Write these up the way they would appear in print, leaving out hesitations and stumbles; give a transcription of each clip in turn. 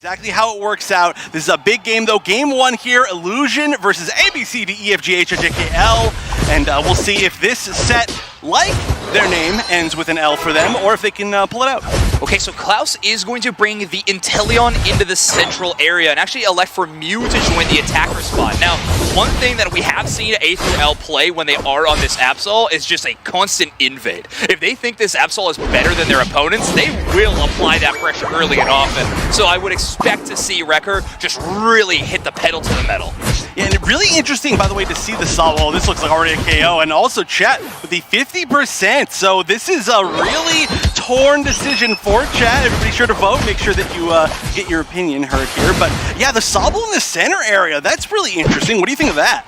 Exactly how it works out. This is a big game, though. Game one here, Illusion versus abcdefghijkl. And we'll see if this set, like their name, ends with an L for them, or if they can pull it out. Okay, so Klaus is going to bring the Inteleon into the central area and actually elect for Mew to join the attacker spot. Now, one thing that we have seen A through L play when they are on this Absol is just a constant invade. If they think this Absol is better than their opponents, they will apply that pressure early and often. So I would expect to see Rekirr just really hit the pedal to the metal. Yeah, and really interesting, by the way, to see the well, this looks like already a KO, and also chat with the 50%. So this is a really torn decision for chat. Everybody sure to vote. Make sure that you get your opinion heard here. But yeah, the Sobble in the center area, that's really interesting. What do you think of that?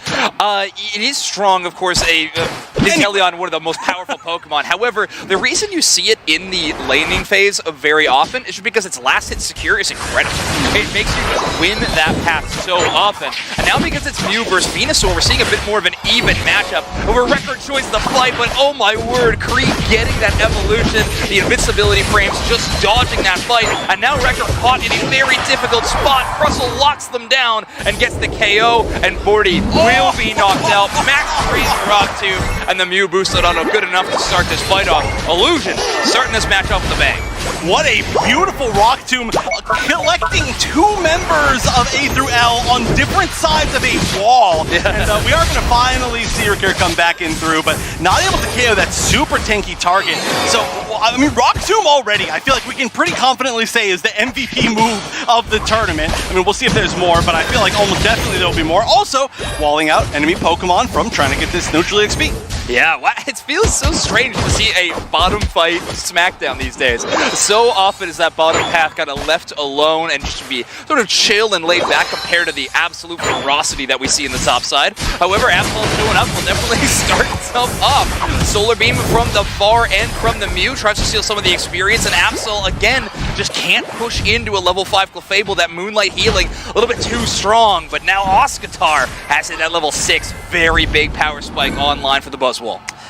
It is strong, of course, Inteleon, one of the most powerful Pokemon. However, the reason you see it in the laning phase very often is just because its last hit secure is incredible. It makes you just win that path so often. And now because it's Mew versus Venusaur, we're seeing a bit more of an even matchup where Rekirr joins the fight, but oh my word, Creep getting that evolution, the invincibility frames, just dodging that fight, and now Rekirr caught in a very difficult spot. Russell locks them down and gets the KO, and borty will be knocked out. Max frees the Rock Tomb, and the Mew boosted auto good enough to start this fight off. Illusion starting this match off with a bang. What a beautiful Rock Tomb, collecting two members of A through L on different sides of a wall. Yeah. And we are going to finally see SadRekirr come back in through, but not able to KO that super tanky target. So, I mean, Rock Tomb already, I feel like we can pretty confidently say is the MVP move of the tournament. I mean, we'll see if there's more, but I feel like almost definitely there'll be more. Also, walling out enemy Pokemon from trying to get this neutral XP. Yeah, it feels so strange to see a bottom fight SmackDown these days. So often is that bottom path kind of left alone and just be sort of chill and laid back compared to the absolute ferocity that we see in the top side. However, Absol showing up will definitely start itself off. Solar Beam from the far end from the Mew tries to steal some of the experience, and Absol, again, just can't push into a level 5 Clefable. That Moonlight healing a little bit too strong, but now Oskitar has it at level 6. Very big power spike online for the Buzzwole.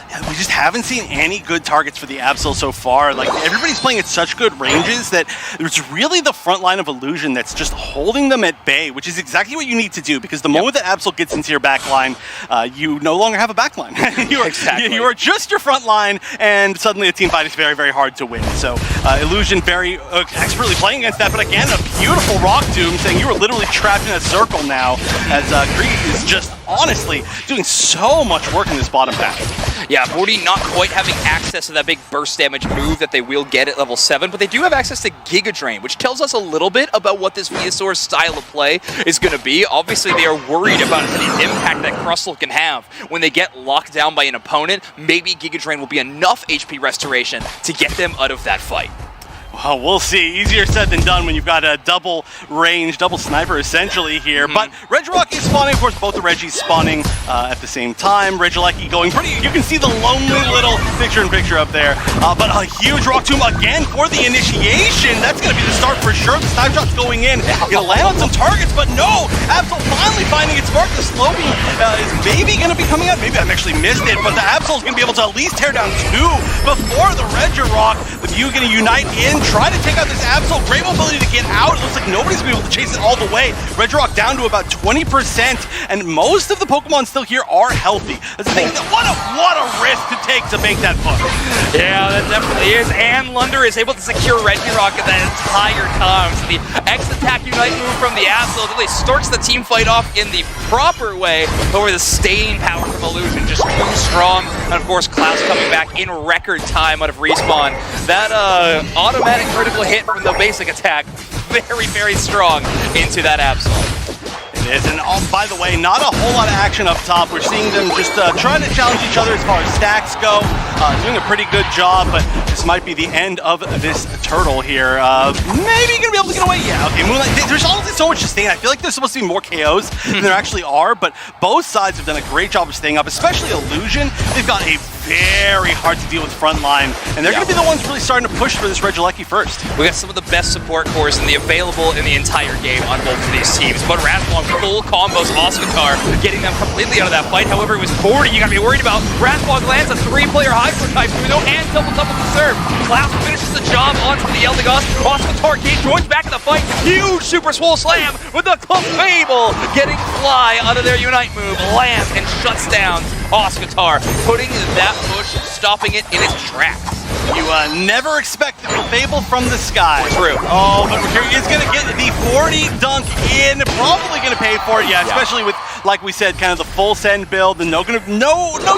Yeah, we just haven't seen any good targets for the Absol so far. Like, everybody's playing at such good ranges that it's really the front line of Illusion that's just holding them at bay, which is exactly what you need to do, because the moment that Absol gets into your back line, you no longer have a back line. you are just your front line, and suddenly a team fight is very, very hard to win. So Illusion very expertly playing against that, but again, a beautiful Rock Tomb saying you are literally trapped in a circle now, as Krieg is just honestly doing so much work in this bottom path. Yeah, borty not quite having access to that big burst damage move that they will get at level 7, but they do have access to Giga Drain, which tells us a little bit about what this Venusaur style of play is going to be. Obviously, they are worried about the impact that Crustle can have when they get locked down by an opponent. Maybe Giga Drain will be enough HP restoration to get them out of that fight. Well, we'll see. Easier said than done when you've got a double range, double sniper essentially here. But Regirock is spawning. Of course, both the Regis spawning at the same time. Regilecki going pretty. You can see the lonely little picture-in-picture up there. But a huge Rock Tomb again for the initiation. That's going to be the start for sure. The snipe shot's going in. Going to land on some targets, but no! Absol finally finding its mark. The slow beam is maybe going to be coming out. Maybe I've actually missed it, but the Absol is going to be able to at least tear down two before the Regirock. The Mew going to unite in. Try to take out this Absol. Great mobility to get out. It looks like nobody's going to be able to chase it all the way. Regirock down to about 20%, and most of the Pokemon still here are healthy. That's the thing. What a risk to take to make that push. Yeah, that definitely is. And Lunderu is able to secure Regirock at that entire time. So the X-Attack Unite move from the Absol really starts the team fight off in the proper way, over the staying power from Illusion just too strong. And of course, Klaus coming back in record time out of respawn. That automatic critical hit from the basic attack, very, very strong into that Absol. It is, and by the way, not a whole lot of action up top. We're seeing them just trying to challenge each other as far as stacks go. Doing a pretty good job, but this might be the end of this turtle here. Maybe gonna be able to get away. Yeah, okay, Moonlight. There's honestly so much to stay in. I feel like there's supposed to be more KOs than there actually are, but both sides have done a great job of staying up, especially Illusion. They've got a very hard to deal with front line, and they're going to be the ones really starting to push for this Regilecki first. We got some of the best support cores available in the entire game on both of these teams, but Razmog full combos Oskitar, getting them completely out of that fight. However, it was borty you got to be worried about. Razmog lands a 3-player high Micro Typhoon though, and double the serve. Klaus finishes the job onto the Eldegoss. Oskitar joins back in the fight. Huge Super Swole Slam with the Fable getting Fly out of their Unite move. Lands and shuts down Oskitar, putting that push, stopping it in its tracks. You never expect the Fable from the sky. True. Oh, but Rakir is going to get the 40 dunk in. Probably going to pay for it, yeah, especially with, like we said, kind of the full send build and no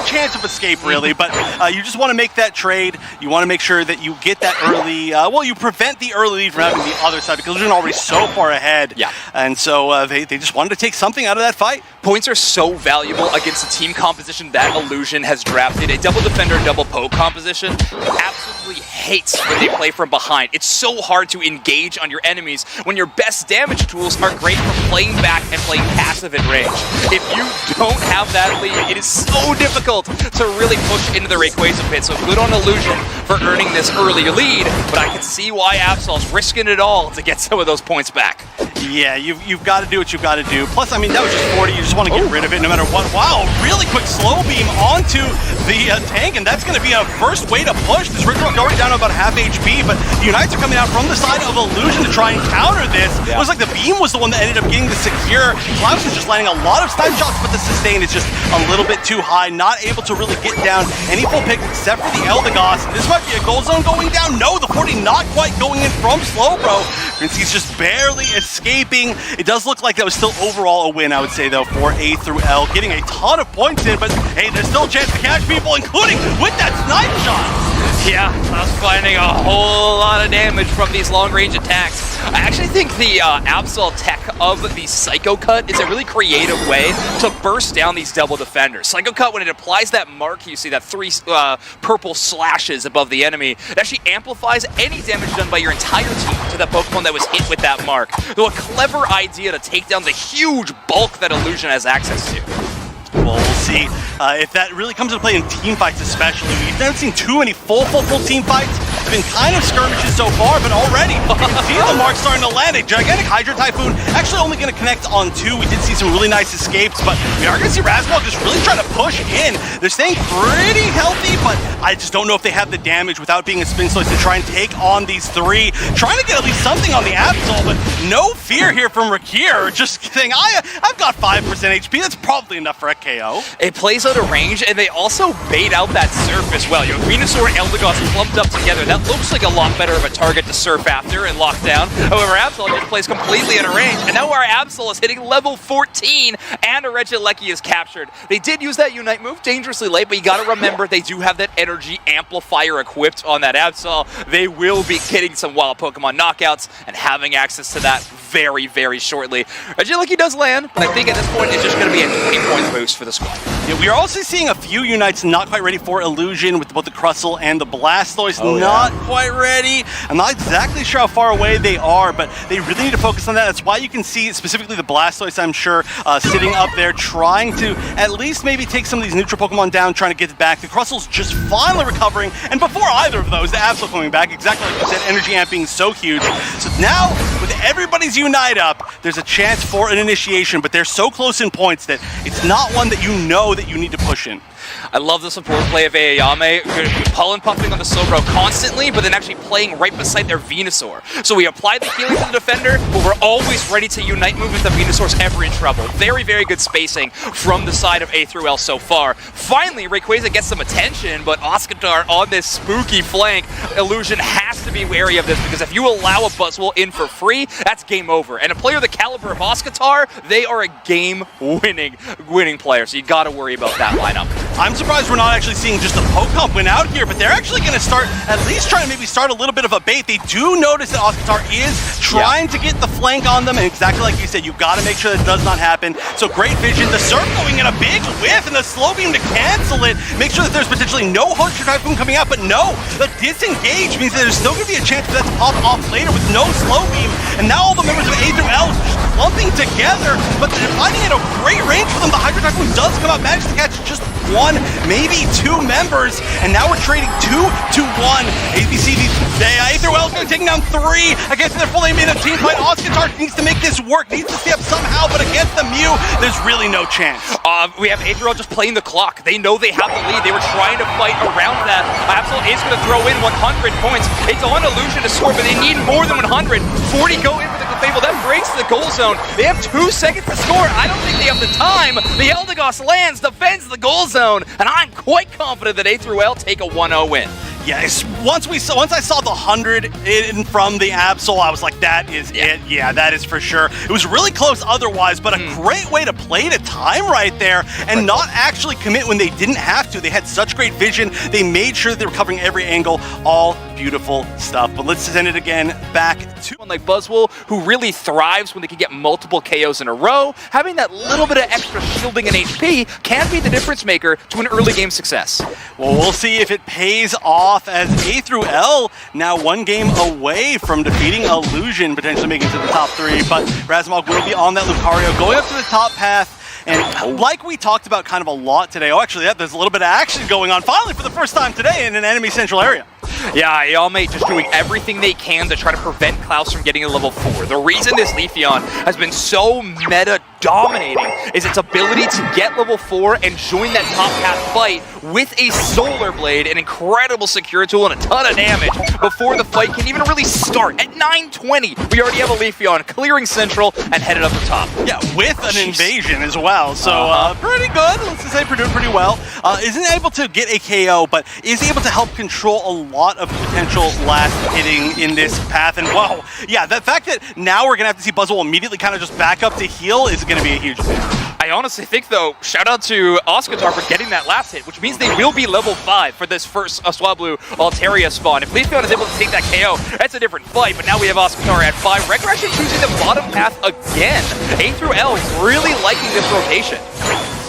chance of escape, really. But you just want to make that trade. You want to make sure that you get that early, you prevent the early lead from having the other side because they're already so far ahead. Yeah. And so they just wanted to take something out of that fight. Points are so valuable against a team composition that Illusion has drafted. A double defender, double poke composition. Absolutely hates when they play from behind. It's so hard to engage on your enemies when your best damage tools are great for playing back and playing passive in range. If you don't have that lead, it is so difficult to really push into the Rayquaza pit. So good on Illusion for earning this early lead, but I can see why Absol's risking it all to get some of those points back. Yeah, you've got to do what you've got to do. Plus, I mean, that was just 40. You just want to get rid of it no matter what. Wow, really quick slow beam onto the tank, and that's going to be a first way to push. This Razmog already down to about half HP, but the Unites are coming out from the side of Illusion to try and counter this. Yeah. It was like the beam was the one that ended up getting the secure. Klaus is just landing a lot of snipe shots, but the sustain is just a little bit too high. Not able to really get down any full picks except for the Eldegoss. This might be a gold zone going down. No, the 40 not quite going in from Slowbro. Crinski's just barely escaping. It does look like that was still overall a win, I would say, though, for A through L. Getting a ton of points in, but hey, there's still a chance to catch people, including with that snipe shot. Yeah, I was finding a whole lot of damage from these long-range attacks. I actually think the Absol tech of the Psycho Cut is a really creative way to burst down these double defenders. Psycho Cut, when it applies that mark, you see that 3 purple slashes above the enemy, it actually amplifies any damage done by your entire team to the Pokemon that was hit with that mark. So a clever idea to take down the huge bulk that Illusion has access to. Well, we'll see if that really comes into play in team fights especially. We've never seen too many full team fights. It's been kind of skirmishes so far, but already you can see the mark starting to land. A gigantic Hydro Typhoon actually only going to connect on 2. We did see some really nice escapes, but we are going to see Razmog just really trying to push in. They're staying pretty healthy, but I just don't know if they have the damage without being a Spin Slice to try and take on these 3. Trying to get at least something on the Absol, but no fear here from Rakir. Just saying, I've got 5% HP. That's probably enough for a KO. It plays out of range, and they also bait out that surf as well. You know, Venusaur and Eldegoss clumped up together. That looks like a lot better of a target to surf after and lock down. However, Absol just plays completely out of range, and now our Absol is hitting level 14, and a Regieleki is captured. They did use that Unite move dangerously late, but you gotta remember they do have that energy amplifier equipped on that Absol. They will be getting some wild Pokemon knockouts and having access to that very, very shortly. Regieleki does land, but I think at this point it's just gonna be a 20-point boost for the squad. Yeah, we are also seeing a few Unites not quite ready for Illusion with both the Crustle and the Blastoise not quite ready. I'm not exactly sure how far away they are, but they really need to focus on that. That's why you can see specifically the Blastoise, I'm sure, sitting up there trying to at least maybe take some of these neutral Pokemon down, trying to get it back. The Crustle's just finally recovering, and before either of those, the Absol coming back, exactly like you said, energy amp being so huge. So now, with everybody's Unite up, there's a chance for an initiation, but they're so close in points that it's not one that you know that you need to push in. I love the support play of Aayame, pollen puffing on the Slowbro constantly, but then actually playing right beside their Venusaur. So we apply the healing to the defender, but we're always ready to Unite move if the Venusaur's ever in trouble. Very, very good spacing from the side of A through L so far. Finally, Rayquaza gets some attention, but Oskitar on this spooky flank. Illusion has to be wary of this, because if you allow a Buzzwole in for free, that's game over. And a player the caliber of Oskitar, they are a game-winning player, so you gotta worry about that lineup. I'm surprised we're not actually seeing just a poke comp win out here, but they're actually going to start, at least trying to maybe start a little bit of a bait. They do notice that Oskitar is trying to get the flank on them, and exactly like you said, you've got to make sure that does not happen. So great vision, the surf going in a big whiff, and the slow beam to cancel it. Make sure that there's potentially no Hydro Typhoon coming out, but no, the disengage means that there's still going to be a chance for that to pop off later with no slow beam, and now all the members of A through L just clumping together, but they're finding it a great range for them. The Hydro Typhoon does come out, manages to catch just 1, maybe 2 members, and now we're trading 2-1. ABCD, A through L is going to take down 3 against their fully made up team fight. Oskitar needs to make this work, needs to stay up somehow, but against the Mew, there's really no chance. We have Aeos just playing the clock. They know they have the lead. They were trying to fight around that. Absol is going to throw in 100 points. It's on Illusion to score, but they need more than 100. 40 go in for the Fable. That breaks the goal zone. They have 2 seconds to score. I don't think they have the time. The Eldegoss lands, defends the goal zone, and I'm quite confident that A take a 1-0 win. Yes, once I saw the 100 in from the Absol, I was like, that is it. Yeah, that is for sure. It was really close otherwise, but a great way to play the time right there and not actually commit when they didn't have to. They had such great vision. They made sure they were covering every angle. All beautiful stuff. But let's send it again back to one like Buzzwole, who really thrives when they can get multiple KOs in a row. Having that little bit of extra shielding and HP can be the difference maker to an early game success. Well, we'll see if it pays off, as A now 1 game away from defeating Illusion, potentially making it to the top 3, but Razmog will be on that Lucario, going up to the top path. And like we talked about kind of a lot today, actually, there's a little bit of action going on, finally for the first time today in an enemy central area. Yeah, Aeos just doing everything they can to try to prevent Klaus from getting to level 4. The reason this Leafeon has been so meta-dominating is its ability to get level 4 and join that top path fight with a Solar Blade, an incredible secure tool and a ton of damage before the fight can even really start. At 9:20, we already have a Leafeon clearing central and headed up the top. Yeah, with an invasion as well, so pretty good. Let's just say doing pretty well. Isn't able to get a KO, but is able to help control a lot of potential last hitting in this path. And whoa, yeah, the fact that now we're gonna have to see Buzzwole immediately kind of just back up to heal is gonna be a huge thing. I honestly think, though, shout out to Oskitar for getting that last hit, which means they will be level 5 for this first Swablu Altaria spawn. If Leafeon is able to take that KO, that's a different fight, but now we have Oskitar at 5. Rekr actually choosing the bottom path again. A really liking this rotation.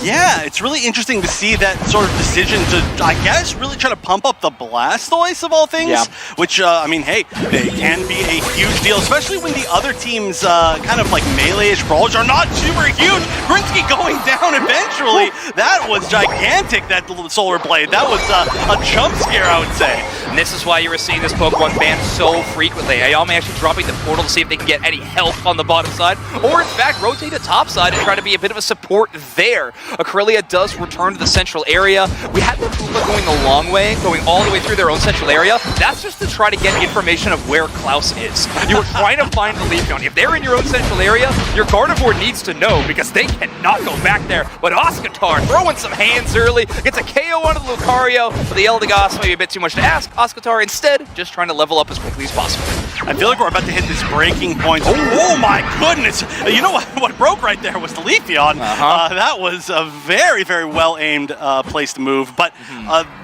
Yeah, it's really interesting to see that sort of decision to, I guess, really try to pump up the Blastoise of all things, which, I mean, hey, they can be a huge deal, especially when the other team's kind of like melee-ish brawlers are not super huge. Crinski going down eventually. That was gigantic, that Solar Blade. That was a jump scare, I would say. And this is why you were seeing this Pokemon banned so frequently. Ayame actually dropping the portal to see if they can get any help on the bottom side, or in fact, rotate the top side and try to be a bit of a support there. Corellia does return to the central area. We had the Puma going the long way, going all the way through their own central area. That's just to try to get information of where Klaus is. You were trying to find the Leafeon. If they're in your own central area, your Gardevoir needs to know, because they cannot go back there. But Oskitar throwing some hands early, gets a KO onto the Lucario, but the Eldegoss maybe a bit too much to ask. Oskitar instead just trying to level up as quickly as possible. I feel like we're about to hit this breaking point. Oh my goodness! You know what broke right there was the Leafeon. That was a very, very well-aimed place to move. But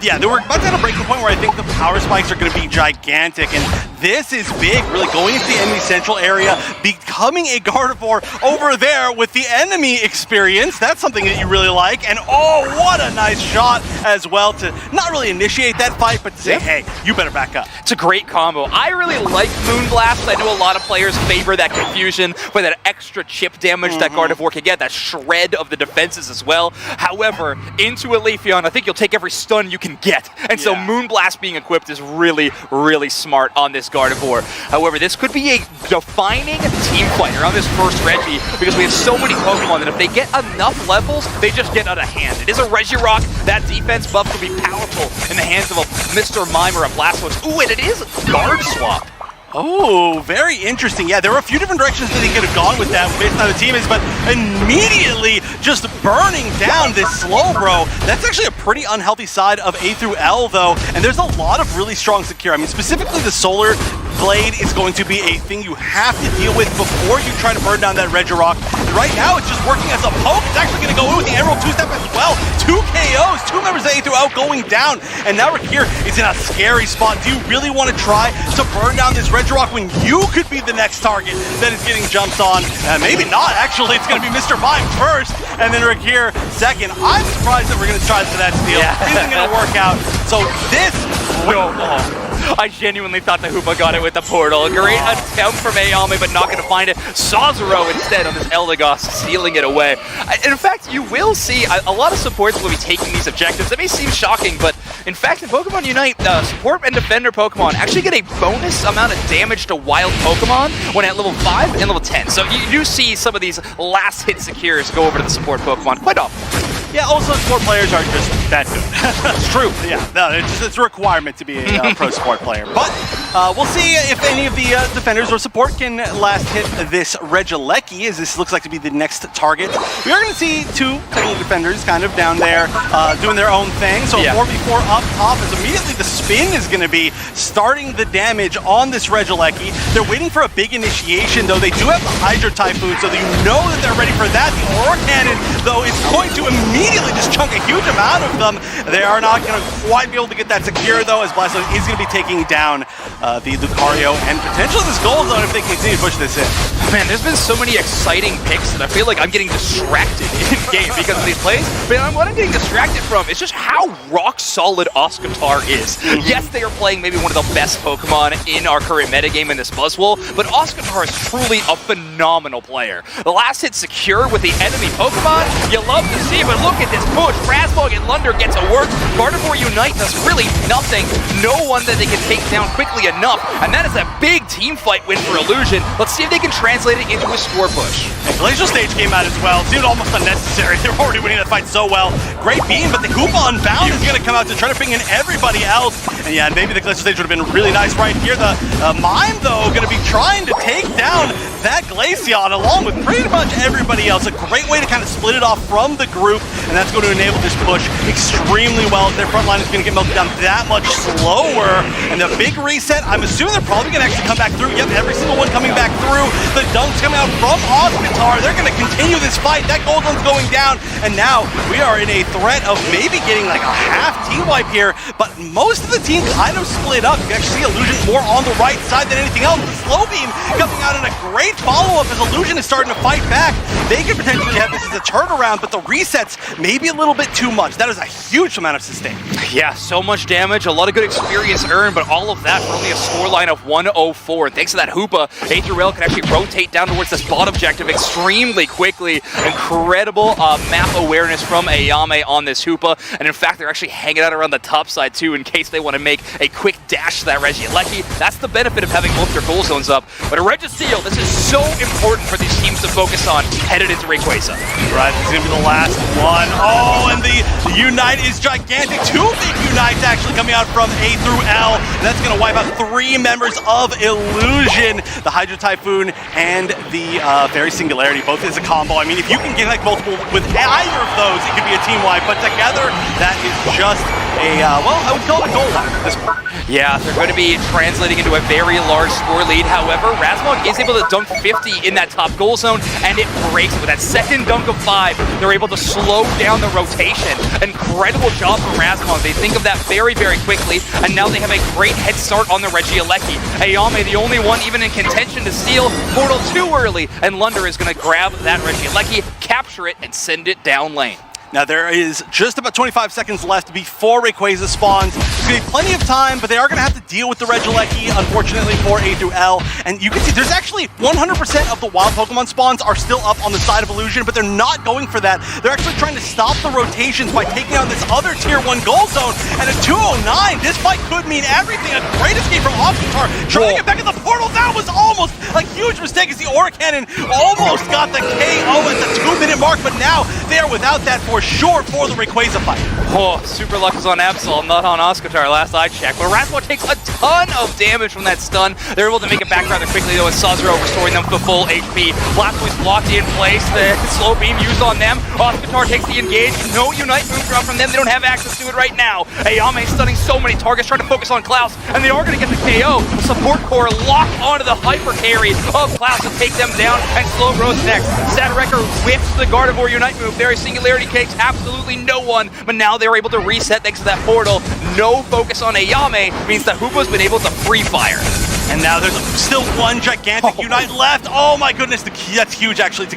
yeah, they were about to have a breaking point where I think the power spikes are going to be gigantic. And this is big, really going into the enemy central area, becoming a Gardevoir over there with the enemy experience. That's something that you really like. And oh, what a nice shot as well to not really initiate that fight, but to say, hey, you better back up. It's a great combo. I really like Moonblast. I know a lot of players favor that confusion for that extra chip damage that Gardevoir can get, that shred of the defenses as well. However, into a Leafeon, I think you'll take every stun you can get. And so Moonblast being equipped is really, really smart on this Gardevoir. However, this could be a defining team fight around this first Reggie, because we have so many Pokemon that if they get enough levels, they just get out of hand. It is a Regirock. That defense buff could be powerful in the hands of a Mr. Mime or a Blastoise. Ooh, and it is a guard swap. Oh, very interesting. Yeah, there were a few different directions that he could have gone with that based on how the team is, but immediately just burning down this Slowbro. That's actually a pretty unhealthy side of A though, and there's a lot of really strong secure. I mean, specifically the Solar Blade is going to be a thing you have to deal with before you try to burn down that Regirock. And right now, it's just working as a poke. It's actually going to go in with the Emerald 2-step as well. 2 KOs, 2 members of A going down, and now Rekirr is in a scary spot. Do you really want to try to burn down this Regirock when you could be the next target that is getting jumped on? Maybe not, actually. It's going to be Mr. Mime first, and then Rekirr second. I'm surprised that we're going to try for that steal. Isn't going to work out. So this... I genuinely thought the Hoopa got it with the portal. A great attempt from Ayame, but not going to find it. Sazuro instead on this Eldegoss, stealing it away. In fact, you will see a lot of supports will be taking these objectives. That may seem shocking, but in fact, in Pokemon Unite, support and defender Pokemon actually get a bonus amount of damage to wild Pokemon when at level 5 and level 10. So you do see some of these last hit secures go over to the support Pokemon quite often. Yeah, also sport players are just that good. It's true. Yeah, no, it's a requirement to be a pro sport player. But we'll see if any of the defenders or support can last hit this Regieleki, as this looks like to be the next target. We are going to see two technical defenders kind of down there doing their own thing. So 4v4 up top is immediately the spin is going to be starting the damage on this Regieleki. They're waiting for a big initiation, though. They do have the Hydro Typhoon, so you know that they're ready for that. The Aura Cannon, though, is going to immediately just chunk a huge amount of them. They are not going to quite be able to get that secure, though, as Blastoise is going to be taking down the Lucario and potentially this Gold Zone if they continue to push this in. Man, there's been so many exciting picks that I feel like I'm getting distracted in-game because of these plays. But what I'm getting distracted from is just how rock-solid Oskitar is. Yes, they are playing maybe one of the best Pokemon in our current metagame in this Buzzwole, but Oskitar is truly a phenomenal player. The last hit secure with the enemy Pokemon, you love to see, but look at this push. Razmog and Lunderu gets a work. Gardevoir Unite does really nothing. No one that they can take down quickly enough, and that is a big team fight win for Illusion. Let's see if they can translate it into a score push. And Glacial Stage came out as well. Seemed almost unnecessary. They're already winning the fight so well. Great beam, but the Koopa Unbound is going to come out to try to bring in everybody else. And yeah, maybe the Glacial Stage would have been really nice right here. The Mime, though, going to be trying to take down that Glaceon along with pretty much everybody else. A great way to kind of split it off from the group, and that's going to enable this push extremely well. Their front line is going to get melted down that much slower. And the big reset, I'm assuming they're probably going to actually come back through. Yep, every single one coming back through. The dunks coming out from Oskitar. They're going to continue this fight. That Gold Zone's going down, and now we are in a threat of maybe getting like a half team wipe here, but most of the team kind of split up. You can actually see Illusion more on the right side than anything else. The Slow Beam coming out in a great follow-up as Illusion is starting to fight back. They could potentially have this as a turnaround, but the resets maybe a little bit too much. That is a huge amount of sustain. Yeah, so much damage, a lot of good experience earned, but all of that for only a scoreline of 104. And thanks to that Hoopa, Aetherell can actually rotate down towards this bot objective extremely quickly. Incredible map awareness from Ayame on this Hoopa, and in fact, they're actually hanging out around the top side too in case they want to make a quick dash to that Regieleki. That's the benefit of having both their goal zones up. But a Registeel, this is so important for these teams to focus on headed into Rayquaza. Right, this is going to be the last one. Oh, and the Unite is gigantic. Two big Unites actually coming out from A through L. And that's going to wipe out 3 members of Illusion. The Hydro Typhoon and the Fairy Singularity, both as a combo. I mean, if you can get like multiple with either of those, it could be a team wipe. But together, that is just a, well, I would call it a goal line at this point. Yeah, they're going to be translating into a very large score lead. However, Razmog is able to dunk 50 in that top goal zone, and it breaks it. With that second dunk of 5, they're able to slow down the rotation. Incredible job from Razmog. They think of that very, very quickly, and now they have a great head start on the Regieleki. Ayame, the only one even in contention to steal Portal too early, and Lunderu is going to grab that Regieleki, capture it, and send it down lane. Now there is just about 25 seconds left before Rayquaza spawns. There's going to be plenty of time, but they are going to have to deal with the Regieleki, unfortunately, for A through L. And you can see there's actually 100% of the wild Pokemon spawns are still up on the side of Illusion, but they're not going for that. They're actually trying to stop the rotations by taking on this other Tier 1 goal zone. And at 209, this fight could mean everything. A great escape from Oskitar. Trying to get back in the portal, that was almost a huge mistake as the Aura Cannon almost got the KO at the 2-minute mark, but now they are without that for sure for the Rayquaza fight. Oh, super luck was on Absol, not on Oskitar last I checked. But Razmog takes a ton of damage from that stun. They're able to make it back rather quickly though, with SadRekirr restoring them to full HP. Blastoise locked in place, the slow beam used on them. Oskitar takes the engage, no Unite move drop from them. They don't have access to it right now. Ayame stunning so many targets, trying to focus on Klaus, and they are going to get the KO. The support core locked onto the hyper carry of Klaus to take them down, and Slow Growth next. SadRekirr whips the Gardevoir Unite move. There is Singularity takes absolutely no one, but now they're able to reset thanks to that portal. No focus on Ayame means that Hoopa's been able to free fire. And now there's still one gigantic Unite left. Oh my goodness, that's huge actually to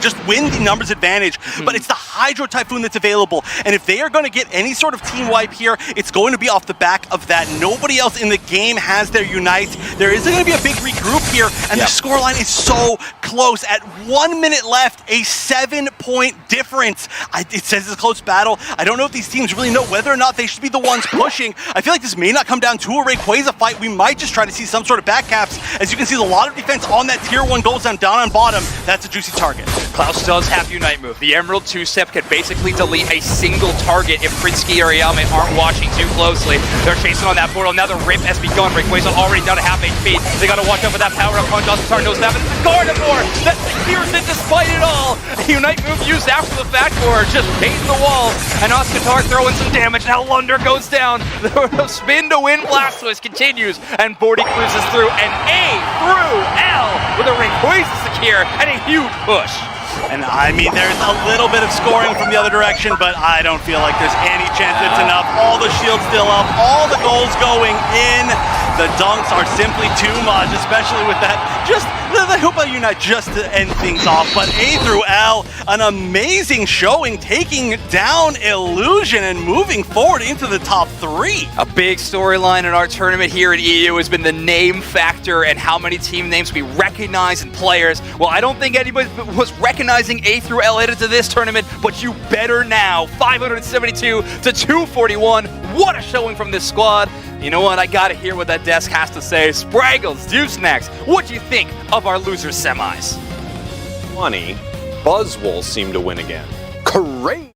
just win the numbers advantage. But it's the Hydro Typhoon that's available. And if they are going to get any sort of team wipe here, it's going to be off the back of that. Nobody else in the game has their Unite. There is going to be a big regroup here, and the scoreline is so close. At 1 minute left, a 7-point difference. It says it's a close battle. I don't know if these teams really know whether or not they should be the ones pushing. I feel like this may not come down to a Rayquaza fight. We might just try to see some sort sort of back caps. As you can see, a lot of defense on that tier 1 goes down on bottom. That's a juicy target. Klaus does have Unite move. The Emerald 2-step can basically delete a single target if Crinski or Ayame aren't watching too closely. They're chasing on that portal. Now the rip has begun. Rayquaza already down to half HP. They gotta watch out for that power-up punch. Oskitar knows that, but it's a Gardevoir that secures it despite it all. A Unite move used after the fact for just baiting the wall. And Oskitar throwing some damage. Now Lunderu goes down. The spin to win Blastoise continues. And borty cruises through an A through L with a Rayquaza secure and a huge push. And I mean, there's a little bit of scoring from the other direction, but I don't feel like there's any chance it's enough. All the shields still up, all the goals going in. The dunks are simply too much, especially with that, just the Hoopa Unite just to end things off. But A through L, an amazing showing, taking down Illusion and moving forward into the top 3. A big storyline in our tournament here at EU has been the name factor and how many team names we recognize in players. Well, I don't think anybody was recognizing A through L headed to this tournament, but you better now. 572 to 241. What a showing from this squad. You know what? I gotta hear what that desk has to say. Spraggles, Deuce next. What do you think of our loser semis? 20. Buzzwole seemed to win again. Great.